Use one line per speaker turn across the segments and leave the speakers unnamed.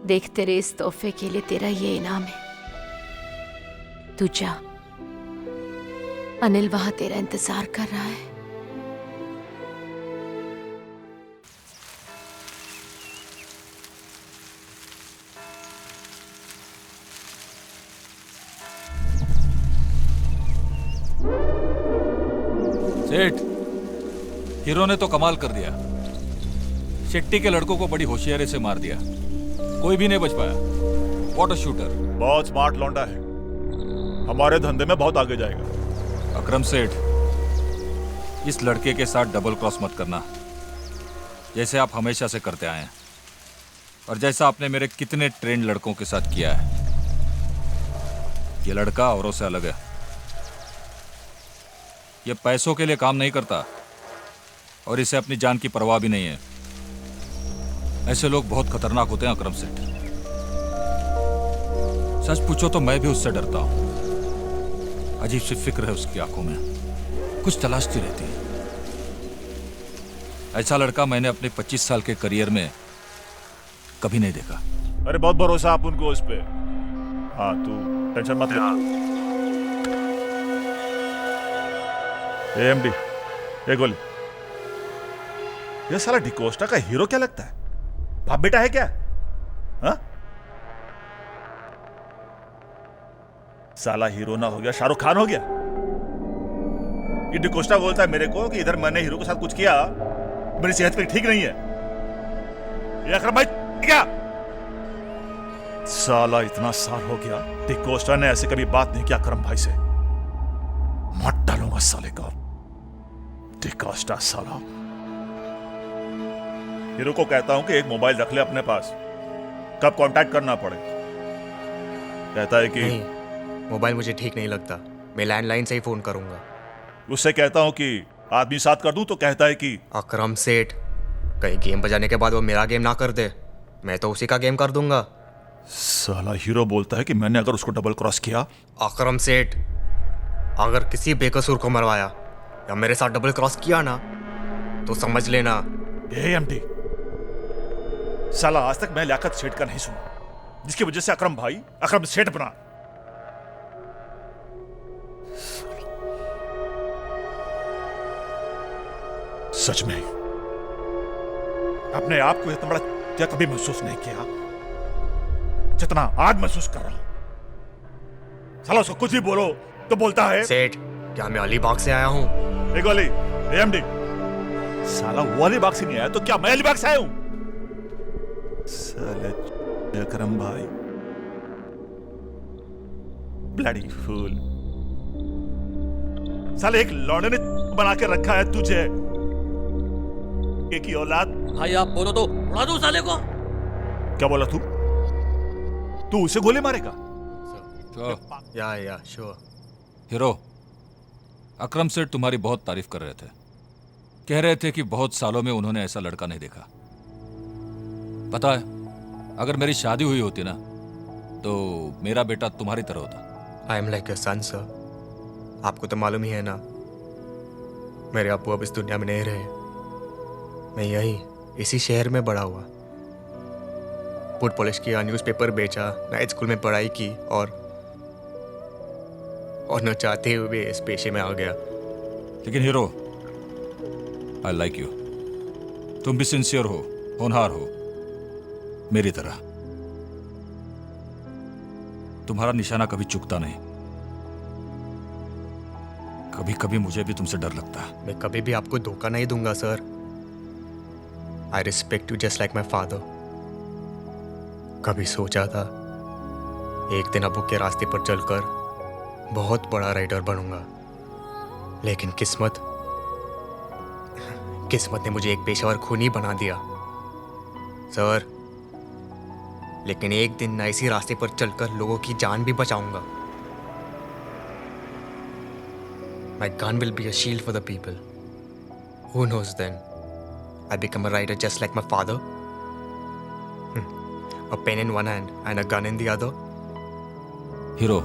देख, तेरे इस तोहफे के लिए तेरा ये इनाम है। तू जा, अनिल वहां तेरा इंतजार कर रहा है।
सेठ, हीरो ने तो कमाल कर दिया। शेट्टी के लड़कों को बड़ी होशियारी से मार दिया, कोई भी नहीं बच पाया। What a shooter.
बहुत स्मार्ट लौंडा है, हमारे धंधे में बहुत आगे जाएगा।
अकरम सेठ, इस लड़के के साथ डबल क्रॉस मत करना, जैसे आप हमेशा से करते आए हैं और जैसा आपने मेरे कितने ट्रेंड लड़कों के साथ किया है। ये लड़का औरों से अलग है। ये पैसों के लिए काम नहीं करता और इसे अपनी जान की परवाह भी नहीं है। ऐसे लोग बहुत खतरनाक होते हैं अकरम सेठ। सच पूछो तो मैं भी उससे डरता हूं। अजीब सी फिक्र है उसकी आंखों में, कुछ तलाशती रहती है। ऐसा लड़का मैंने अपने 25 साल के करियर में कभी नहीं देखा।
अरे बहुत भरोसा आप उनको उस पे। हाँ, तू टेंशन मत ले। एमडी, ये गोली। ये साला डिकोस्टा का हीरो क्या लगता है? बाप बेटा है क्या? हाँ? साला हीरो ना हो गया, शाहरुख खान हो गया। ये डिकोस्टा बोलता है मेरे को कि इधर मैंने हीरो के साथ कुछ किया, मेरी सेहत पे ठीक नहीं है। ये अकरम भाई क्या? साला इतना साल हो गया, डिकोस्टा ने ऐसे कभी बात नहीं किया अकरम भाई से। मत डालूंगा साले को। डिकोस्टा साला। हीरो को कहता हूं कि एक मोबाइल रख ले अपने पास, कब कांटेक्ट करना पड़े। कहता है कि
नहीं, मोबाइल मुझे ठीक नहीं लगता, मैं लैंडलाइन से ही फोन करूंगा।
उससे कहता हूं कि आदमी साथ कर दूं तो कहता है कि
अकरम सेठ, कहीं गेम बजाने के बाद वो मेरा गेम ना कर दे, मैं तो उसी का गेम कर दूंगा।
साला हीरो बोलता है कि मैंने अगर उसको डबल क्रॉस किया।
अकरम सेठ, अगर किसी बेकसूर को मरवाया या मेरे साथ डबल क्रॉस किया ना, तो समझ लेना।
एमडी, साला आज तक मैं लियाकत सेठ का नहीं सुना, जिसकी वजह से अकरम भाई अकरम सेठ बना। सच में अपने आप को इतना बड़ा क्या कभी महसूस नहीं किया जितना आज महसूस कर रहा हूं। साला उसको कुछ भी बोलो तो बोलता है
सेठ, क्या मैं अलीबाग से आया हूं?
एक वाली एमडी, साला वो अलीबाग से नहीं आया तो क्या मैं अलीबाग से आया हूं? साले अकरम भाई, ब्लडी फूल। साले एक लौंडे ने बना के रखा है तुझे, एक ही औलाद।
भाई आप बोलो तो उड़ा दो साले को।
क्या बोला तू? तू उसे गोली मारेगा?
या श्योर।
हीरो, अकरम सेठ तुम्हारी बहुत तारीफ कर रहे थे। कह रहे थे कि बहुत सालों में उन्होंने ऐसा लड़का नहीं देखा। पता है, अगर मेरी शादी हुई होती ना तो मेरा बेटा तुम्हारी तरह होता।
I am like your son sir. आपको तो मालूम ही है ना, मेरे अब्बू अब इस दुनिया में नहीं रहे। मैं यही इसी शहर में बड़ा हुआ, फुट पॉलिश किया, न्यूज़पेपर बेचा, नाइट स्कूल में पढ़ाई की और न चाहते हुए इस पेशे में आ गया।
लेकिन हीरो, आई लाइक यू। तुम भी सिंसियर हो, होनहार हो, मेरी तरह। तुम्हारा निशाना कभी चुकता नहीं। कभी कभी मुझे भी तुमसे डर लगता है।
मैं कभी भी आपको धोखा नहीं दूंगा sir. I respect you just like my father. कभी सोचा था एक दिन अबू के रास्ते पर चलकर बहुत बड़ा राइडर बनूंगा, लेकिन किस्मत ने मुझे एक पेशेवर खूनी बना दिया सर। लेकिन एक दिन मैं इसी रास्ते पर चलकर लोगों की जान भी बचाऊंगा। My gun will be a shield for the people. Who knows then? I become a rider just like my father. A pen in one hand and a gun in the other.
Hero,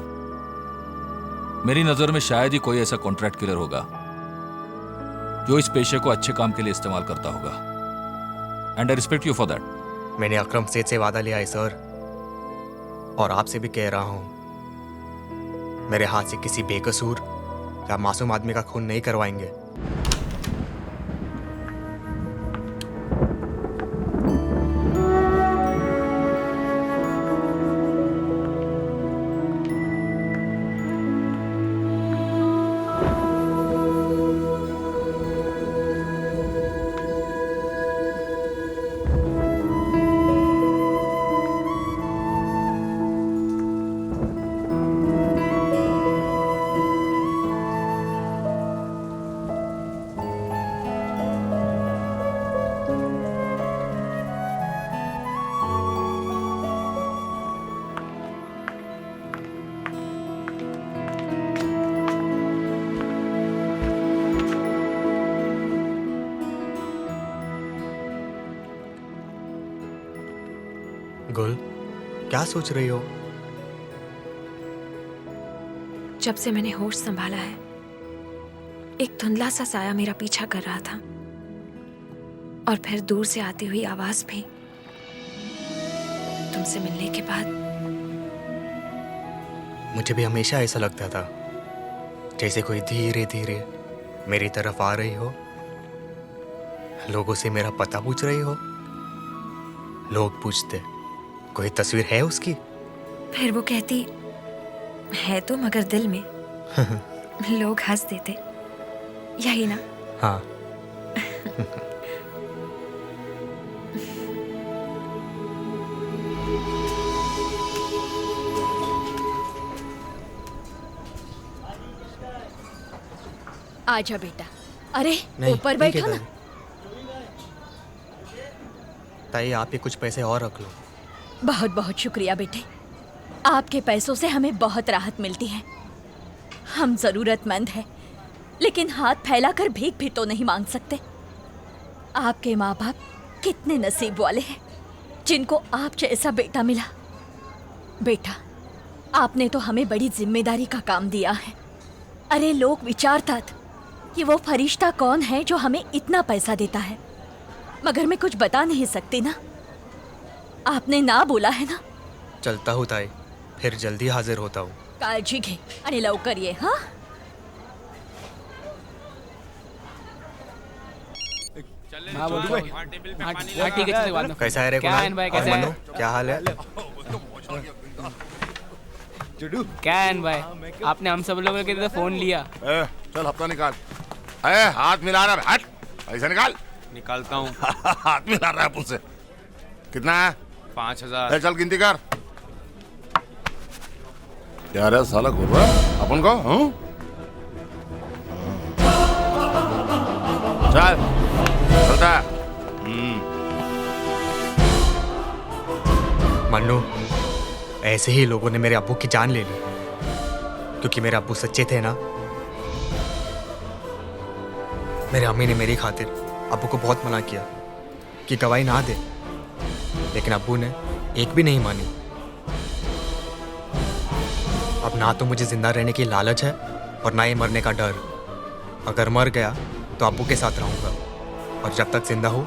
मेरी नजर में शायद ही कोई ऐसा contract killer होगा जो इस पेशे को अच्छे काम के लिए इस्तेमाल करता होगा। And I respect you for that.
मैंने अकरम सेठ से वादा लिया है सर। और आपसे भी कह रहा हूं, मेरे हाथ से किसी बेकसूर या मासूम आदमी का खून नहीं करवाएंगे। गुल, क्या सोच रही हो?
जब से मैंने होश संभाला है, एक धुंधला सा साया मेरा पीछा कर रहा था, और फिर दूर से आती हुई आवाज भी। तुमसे मिलने के बाद
मुझे भी हमेशा ऐसा लगता था, जैसे कोई धीरे धीरे मेरी तरफ आ रही हो। लोगों से मेरा पता पूछ रही हो। लोग पूछते, कोई तस्वीर है उसकी?
फिर वो कहती, है तो मगर दिल में। लोग हंस देते, यही ना?
हाँ।
आजा बेटा। अरे
नहीं,
ऊपर
ठीक है
बैठो ना।
ताई। ताई, आप ही कुछ पैसे और रख लो।
बहुत बहुत शुक्रिया बेटे, आपके पैसों से हमें बहुत राहत मिलती है। हम जरूरतमंद हैं, लेकिन हाथ फैलाकर भीख भी तो नहीं मांग सकते। आपके माँ बाप कितने नसीब वाले हैं जिनको आप जैसा बेटा मिला। बेटा, आपने तो हमें बड़ी जिम्मेदारी का काम दिया है। अरे लोग विचारता कि वो फरिश्ता कौन है जो हमें इतना पैसा देता है, मगर मैं कुछ बता नहीं सकती ना। आपने ना बोला है ना।
चलता हूँ ताई, फिर जल्दी हाजिर होता हूँ।
काळजी घे आणि लवकर ये। हाँ,
ठीक है, चलो,
कैसा है रे
क्या
कुणाल?
है भाई,
और
कैसा है?
मनु, क्या हाल है?
क्या है भाई, आपने हम सब लोगों के लिए फोन लिया।
चल हफ्ता निकाल। हाथ मिला रहा है, हट पैसा निकाल।
निकालता हूँ।
हाथ मिला रहा है मुझसे। कितना है?
5,000।
चल गिनती कर। क्या रे साला घूर रहा है अपन को? चल चलता है।
मन्नू, ऐसे ही लोगों ने मेरे अब्बू की जान ले ली, क्योंकि मेरे अब्बू सच्चे थे ना। मेरे अम्मी ने मेरी खातिर अब्बू को बहुत मना किया कि गवाही ना दे, लेकिन अब्बू ने एक भी नहीं मानी। अब ना तो मुझे जिंदा रहने की लालच है और ना ही मरने का डर। अगर मर गया तो अब्बू के साथ रहूंगा, और जब तक जिंदा हूं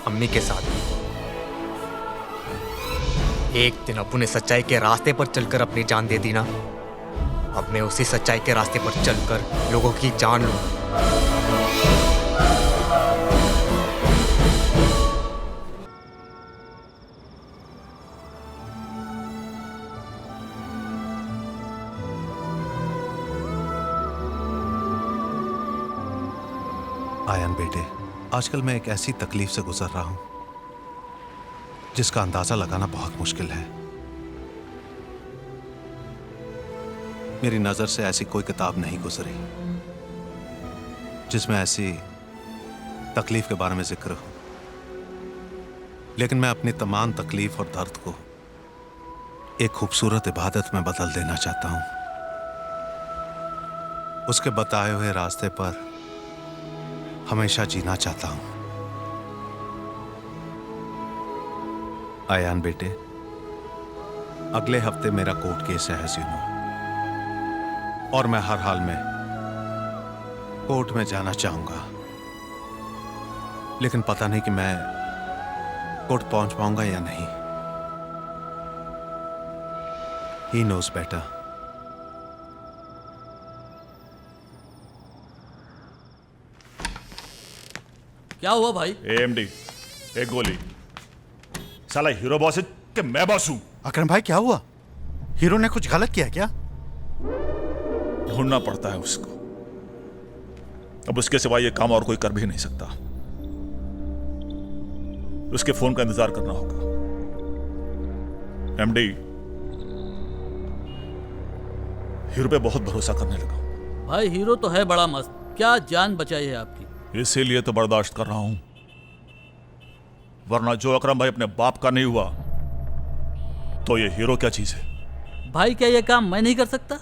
अम्मी के साथ। एक दिन अब्बू ने सच्चाई के रास्ते पर चलकर अपनी जान दे दी ना, अब मैं उसी सच्चाई के रास्ते पर चलकर लोगों की जान लूं।
आयन बेटे, आजकल मैं एक ऐसी तकलीफ से गुजर रहा हूं जिसका अंदाजा लगाना बहुत मुश्किल है। मेरी नजर से ऐसी कोई किताब नहीं गुजरी जिसमें ऐसी तकलीफ के बारे में जिक्र हो, लेकिन मैं अपनी तमाम तकलीफ और दर्द को एक खूबसूरत इबादत में बदल देना चाहता हूं। उसके बताए हुए रास्ते पर हमेशा जीना चाहता हूं। आयान बेटे, अगले हफ्ते मेरा कोर्ट केस है हसीनो, और मैं हर हाल में कोर्ट में जाना चाहूंगा, लेकिन पता नहीं कि मैं कोर्ट पहुंच पाऊंगा या नहीं। He knows better.
क्या हुआ भाई?
AMD, एक गोली। साला हीरो बॉस है कि मैं बॉस हूं?
अकरम भाई क्या हुआ? हीरो ने कुछ गलत किया क्या?
ढूंढना पड़ता है उसको। अब उसके सिवा ये काम और कोई कर भी नहीं सकता। उसके फोन का इंतजार करना होगा। MD, हीरो पे बहुत भरोसा करने लगा।
भाई हीरो तो है बड़ा मस्त, क्या जान बचाई है आपकी।
इसीलिए तो बर्दाश्त कर रहा हूं, वरना जो अकरम भाई अपने बाप का नहीं हुआ तो ये हीरो क्या चीज है?
भाई क्या ये काम मैं नहीं कर सकता?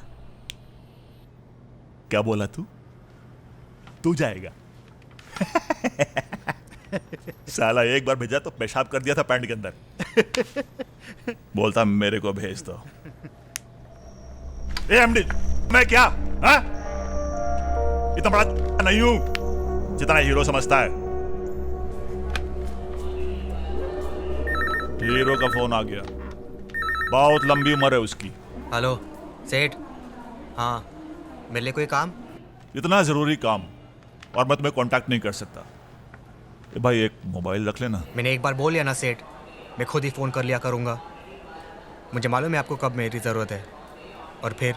क्या बोला तू? तू जाएगा? साला एक बार भेजा तो पेशाब कर दिया था पैंट के अंदर। बोलता मेरे को भेज दो। AMD, मैं क्या हा? इतना बड़ा नहीं हूं जितना हीरो समझता है। हीरो का फोन आ गया। बहुत लंबी उम्र है उसकी।
हेलो सेठ। हाँ, मेरे लिए कोई काम?
इतना जरूरी काम और मैं तुम्हें कांटेक्ट नहीं कर सकता। ए भाई एक मोबाइल रख लेना।
मैंने एक बार बोल लिया ना सेठ, मैं खुद ही फ़ोन कर लिया करूँगा। मुझे मालूम है आपको कब मेरी ज़रूरत है, और फिर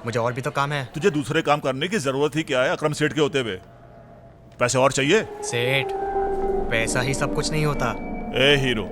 मुझे और भी तो काम है।
तुझे दूसरे काम करने की जरूरत ही क्या है अकरम सेठ के होते हुए? पैसे और चाहिए?
सेठ, पैसा ही सब कुछ नहीं होता।
ए हीरो,